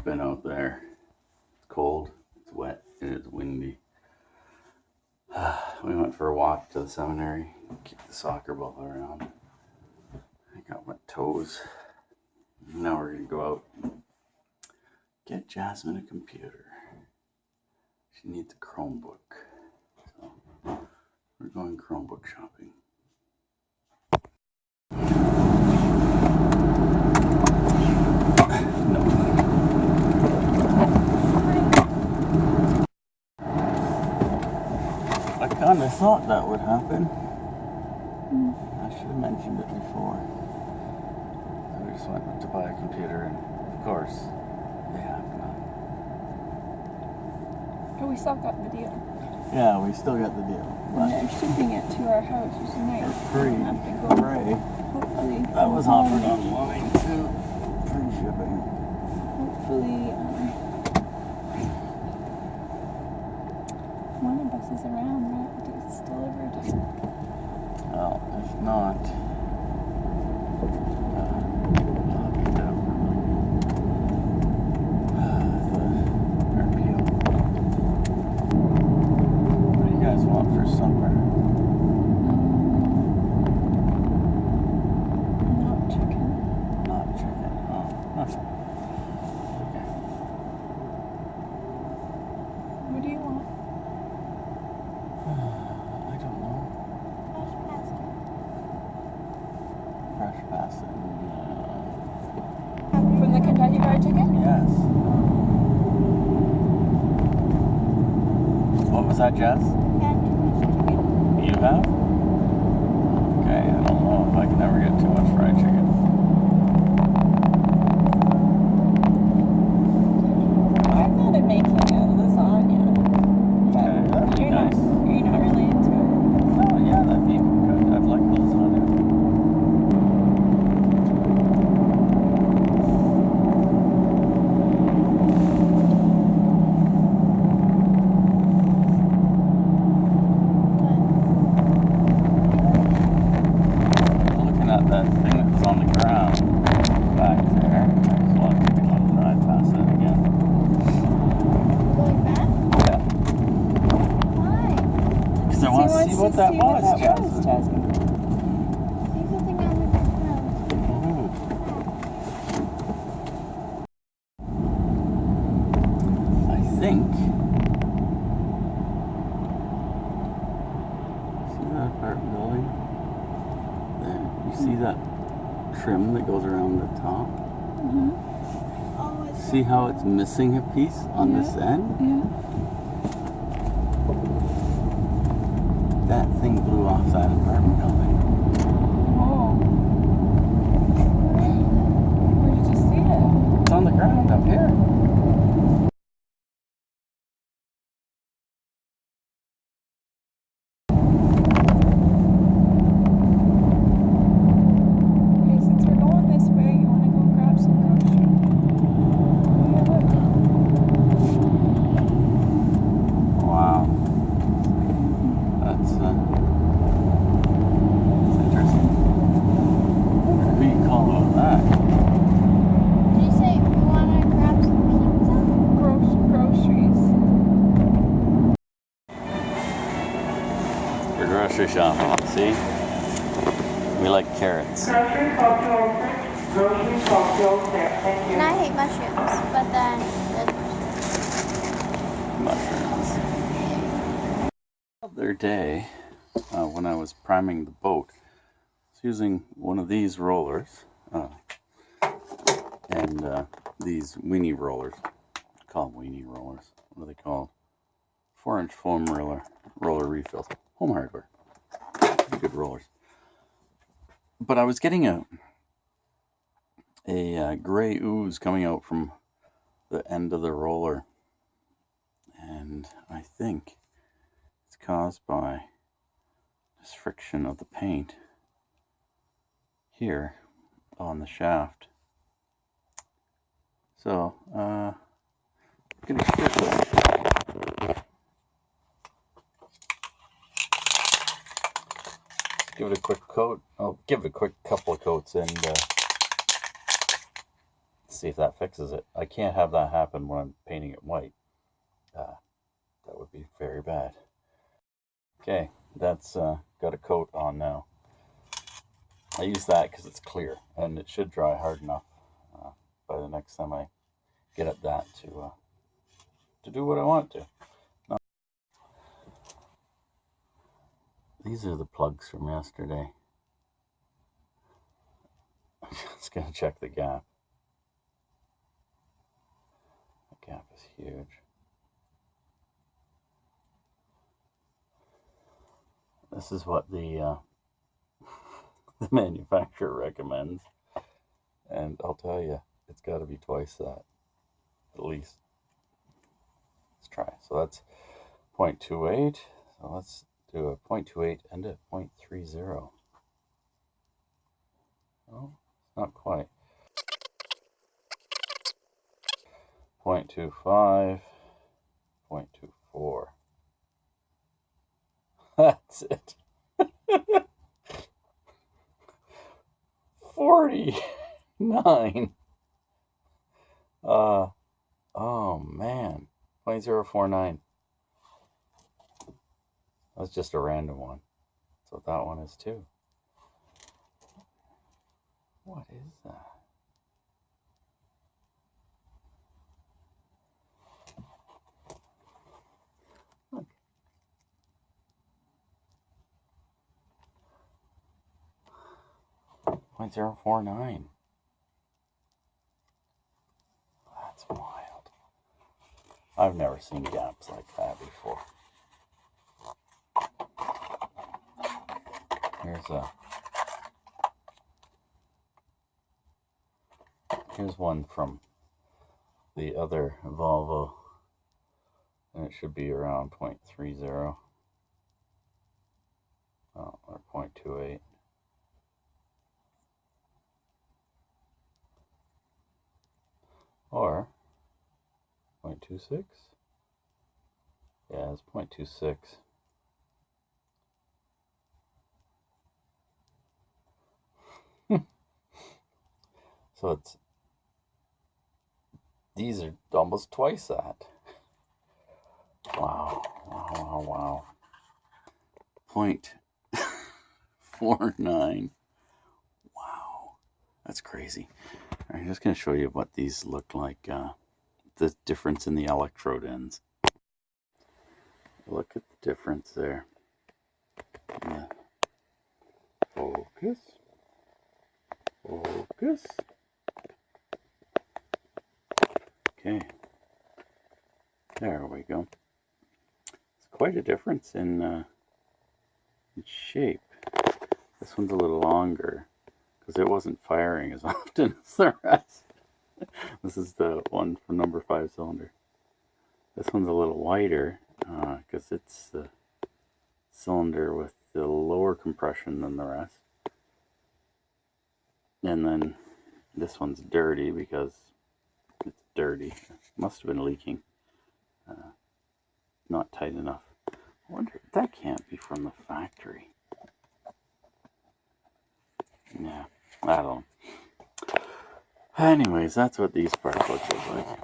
been out there. It's cold, it's wet, and it's windy. We went for a walk to the seminary, kicked the soccer ball around. I got my toes. Now we're gonna go out and get Jasmine a computer. She needs a Chromebook. So we're going Chromebook shopping. I kind of thought that would happen. I should have mentioned it before. I just went to buy a computer, and of course, they have none. But we still got the deal. Yeah, we still got the deal. And they're shipping it to our house, which is nice. For free. We don't have to go. Free. Hopefully. That was offered online too. Free shipping. Hopefully, one of us is around, right? It's delivered. Well, if not, what do you guys want for supper? Not chicken. Not chicken. Oh, that's okay. What do you want? I don't know. Fresh pasta. From the Kentucky Fried Chicken? Yes. What was that, Jess? You have? Okay, I don't know if I can ever get too much fried chicken. I thought of making a lasagna. Okay, that'd be nice. You're not really into it. Oh, yeah, that'd be good. I'd like lasagna. Looking at that thing that's on the ground back there, I just want to take a little drive past it again. Going back? Yeah. Why? Because I want to see what that was, Jasmine. Jasmine. See something on the ground. Ooh. I think. See that apartment building? There. You see that trim that goes around the top? Mm-hmm. Oh, it's See how it's missing a piece on this end? Yeah. That thing blew off that apartment building. Oh. Where did you see it? It's on the ground up here. Okay, since we're going this way, you want to go grab some groceries? Yeah, look. Wow. That's interesting. What do you call that? Did you say you want to grab some pizza? Groceries. For grocery shopping. See? We like carrots. Grocery 1206. Grocery 1206. Thank you. And I hate mushrooms, but then there's Mushrooms. The other day, when I was priming the boat, I was using one of these rollers and these weenie rollers. I call them weenie rollers. What are they called? 4-inch foam roller refills. Home hardware. Good rollers. But I was getting a gray ooze coming out from the end of the roller, and I think it's caused by this friction of the paint here on the shaft. So, I'm gonna give it a quick coat. I'll give it a quick couple of coats and see see if that fixes it. I can't have that happen when I'm painting it white. That would be very bad. Okay, that's got a coat on now. I use that because it's clear and it should dry hard enough by the next time I get at that to do what I want to. Now, these are the plugs from yesterday. I'm just going to check the gap. The gap is huge. This is what the manufacturer recommends, and I'll tell you, it's got to be twice that, at least. Let's try. So that's 0.28. So let's do a 0.28 and a 0.30. Oh, not quite. 0.25, 0.24. That's it. 49. Oh man. 0.049. That's just a random one. So that one is too. What is that? Look. 0.049. That's wild. I've never seen gaps like that before. Here's one from the other Volvo, and it should be around 0.30 or 0.28. Or 0.26. Yeah, it's 0.26. So these are almost twice that. Wow. 0.49. Wow. That's crazy. I'm just going to show you what these look like, the difference in the electrode ends. Look at the difference there. Yeah. Focus. Okay. There we go. It's quite a difference in shape. This one's a little longer because it wasn't firing as often as the rest. This is the one for number 5 cylinder. This one's a little wider because it's the cylinder with the lower compression than the rest. And then this one's dirty because it's dirty. Must have been leaking. Not tight enough. I wonder, that can't be from the factory. Yeah, I don't know. Anyways, that's what these parts look like.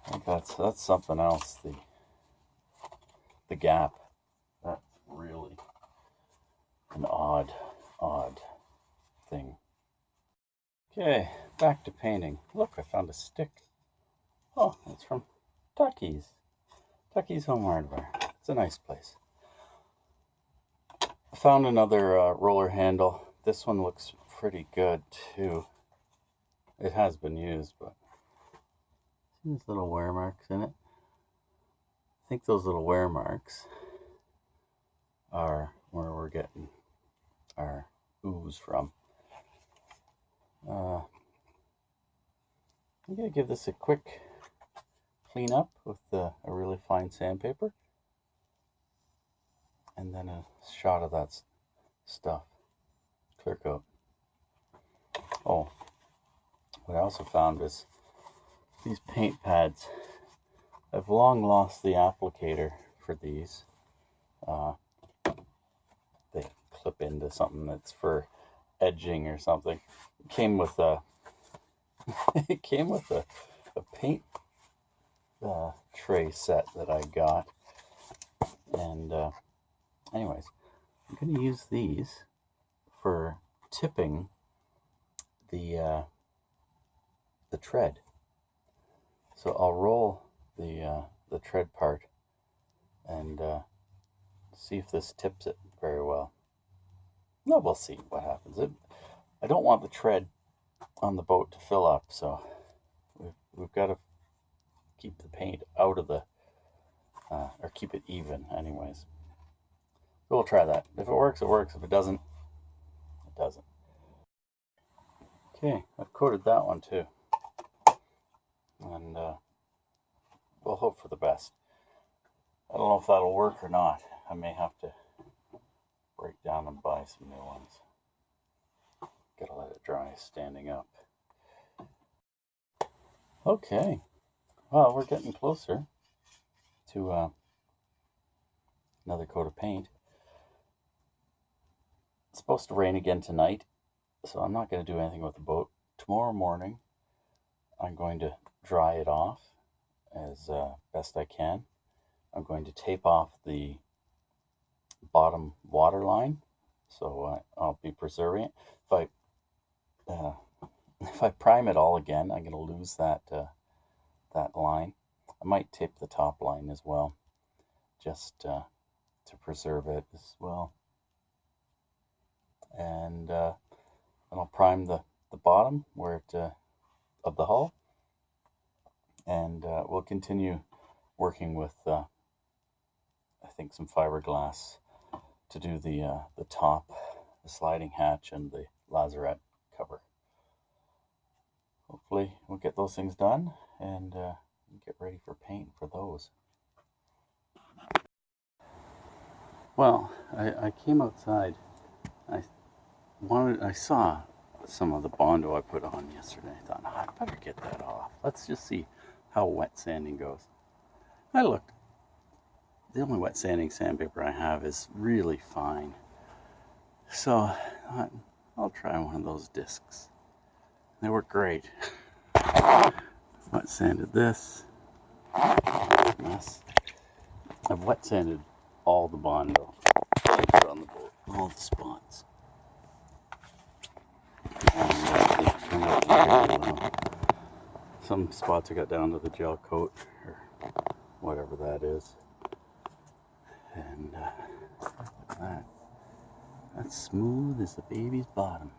I think that's something else. The gap. That's really an odd thing. Okay, back to painting. Look, I found a stick. Oh, it's from Tucky's. Tucky's Home Hardware. It's a nice place. I found another roller handle. This one looks pretty good too. It has been used, but see these little wear marks in it? I think those little wear marks are where we're getting our ooze from. I'm going to give this a quick clean up with a really fine sandpaper. And then a shot of that stuff. Clear coat. Oh, what I also found is these paint pads. I've long lost the applicator for these. They clip into something that's for edging or something. It came with a It came with a paint tray set that I got. And anyways, I'm going to use these for tipping the tread. So I'll roll the tread part and see if this tips it very well. No, we'll see what happens. I don't want the tread on the boat to fill up, so we've got to keep the paint out of the, or keep it even anyways. So we'll try that. If it works, it works. If it doesn't, it doesn't. Okay, I've coated that one too. And we'll hope for the best. I don't know if that'll work or not. I may have to break down and buy some new ones. Gotta let it dry standing up. Okay, well, we're getting closer to another coat of paint. It's supposed to rain again tonight, so I'm not going to do anything with the boat. Tomorrow morning, I'm going to dry it off as best I can. I'm going to tape off the bottom water line, so I'll be preserving it. If I prime it all again, I'm going to lose that line. I might tape the top line as well, just to preserve it as well. And I'll prime the bottom where it of the hull, and we'll continue working with I think some fiberglass to do the top, the sliding hatch, and the lazarette cover. Hopefully we'll get those things done and get ready for paint for those. Well, I came outside. I saw some of the Bondo I put on yesterday. I thought, I better get that off. Let's just see how wet sanding goes. I looked. The only wet sanding sandpaper I have is really fine. So I thought, I'll try one of those discs. They work great. Wet sanded this. Mess. I've wet sanded all the Bondo on the boat, all the spots. And they turned out really well. Some spots I got down to the gel coat or whatever that is. And look at that. That's smooth as the baby's bottom.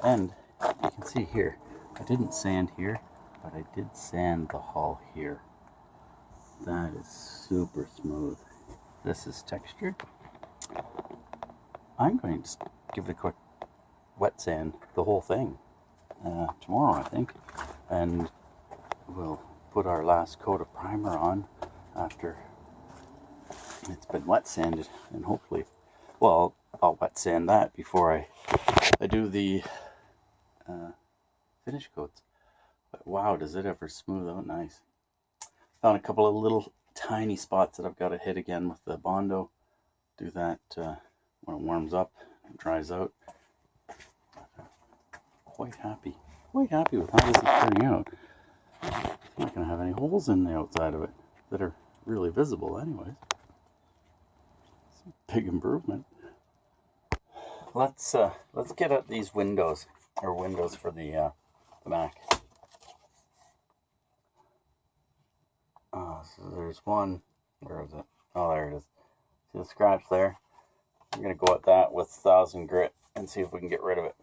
And you can see here, I didn't sand here, but I did sand the hull here. That is super smooth. This is textured. I'm going to give it a quick wet sand, the whole thing, tomorrow, I think. And we'll put our last coat of primer on after it's been wet sanded, and hopefully, well, I'll wet sand that before I do the finish coats. But wow, does it ever smooth out nice. Found a couple of little tiny spots that I've got to hit again with the Bondo. Do that when it warms up and dries out. Quite happy with how this is turning out. It's not going to have any holes in the outside of it that are really visible anyways. It's a big improvement. Let's get at these windows, or windows for the Mac. So there's one. Where is it? Oh, there it is. See the scratch there? I'm gonna go at that with 1000 grit and see if we can get rid of it.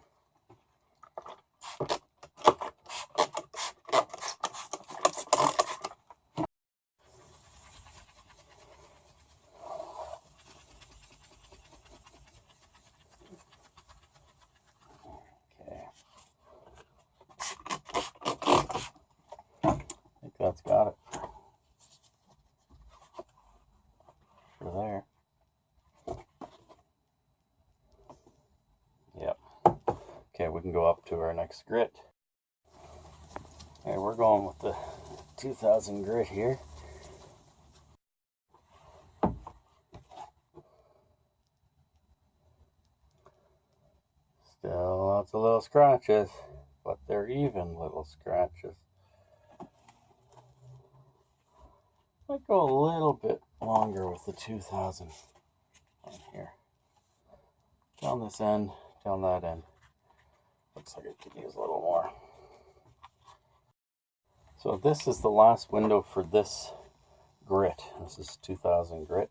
That's got it. For there. Yep. Okay, we can go up to our next grit. Okay, we're going with the 2000 grit here. Still lots of little scratches. but they're even little scratches. Might go a little bit longer with the 2000 on here. Down this end, down that end. Looks like it could use a little more. So this is the last window for this grit. This is 2000 grit.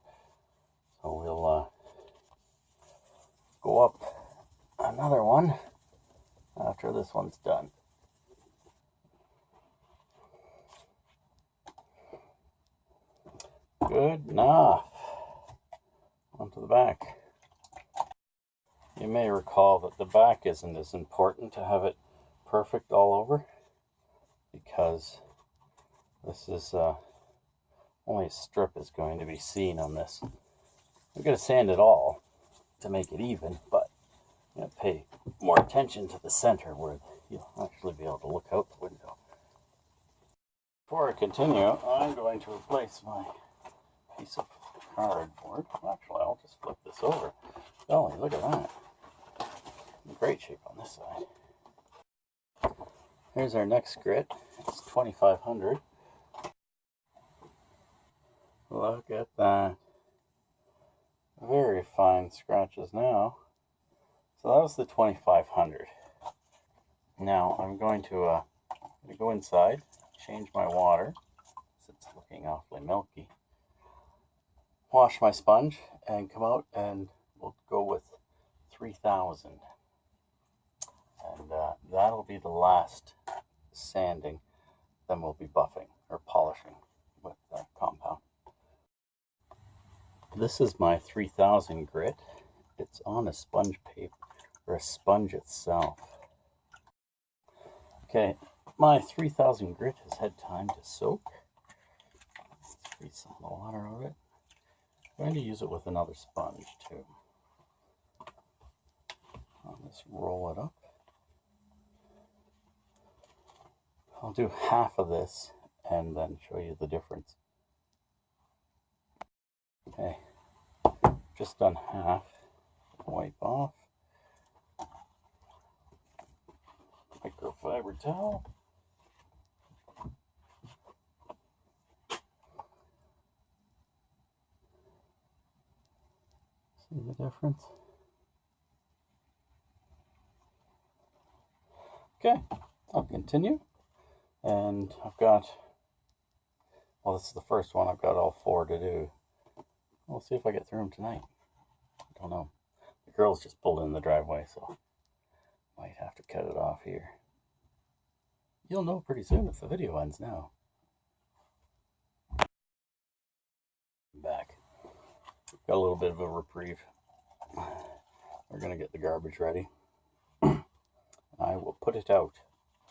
So we'll go up another one after this one's done. Good enough. Onto the back. You may recall that the back isn't as important to have it perfect all over, because this is only a strip is going to be seen on this. I'm going to sand it all to make it even, but I'm going to pay more attention to the center where you'll actually be able to look out the window. Before I continue, I'm going to replace my piece of cardboard. Actually, I'll just flip this over. Golly, look at that. In great shape on this side. Here's our next grit. It's 2500. Look at that. Very fine scratches now. So that was the 2500. Now I'm going to go inside, change my water, since it's looking awfully milky. Wash my sponge and come out, and we'll go with 3000. And that'll be the last sanding. Then we'll be buffing or polishing with compound. This is my 3000 grit. It's on a sponge paper, or a sponge itself. Okay, my 3000 grit has had time to soak. Let's squeeze some of the water out of it. I'm going to use it with another sponge too. I'll just roll it up. I'll do half of this and then show you the difference. Okay, just done half. Wipe off. Microfiber towel. See the difference? Okay, I'll continue. And I've got, well, this is the first one. I've got all 4 to do. We'll see if I get through them tonight. I don't know. The girls just pulled in the driveway, so might have to cut it off here. You'll know pretty soon if the video ends now. I'm back. Got a little bit of a reprieve. We're going to get the garbage ready. I will put it out.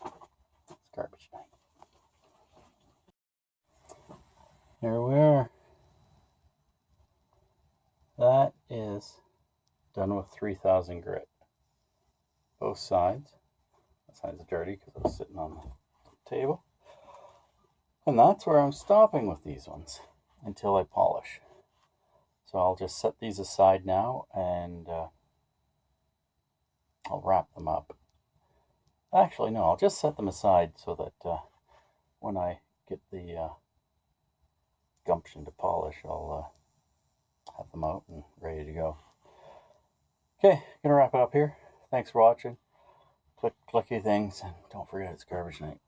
It's garbage night. Here we are. That is done with 3000 grit. Both sides. That side's dirty because I was sitting on the table. And that's where I'm stopping with these ones until I polish. So I'll just set these aside now, and I'll wrap them up. Actually, no, I'll just set them aside so that when I get the gumption to polish, I'll have them out and ready to go. Okay, gonna wrap it up here. Thanks for watching. Click clicky things, and don't forget it's garbage night.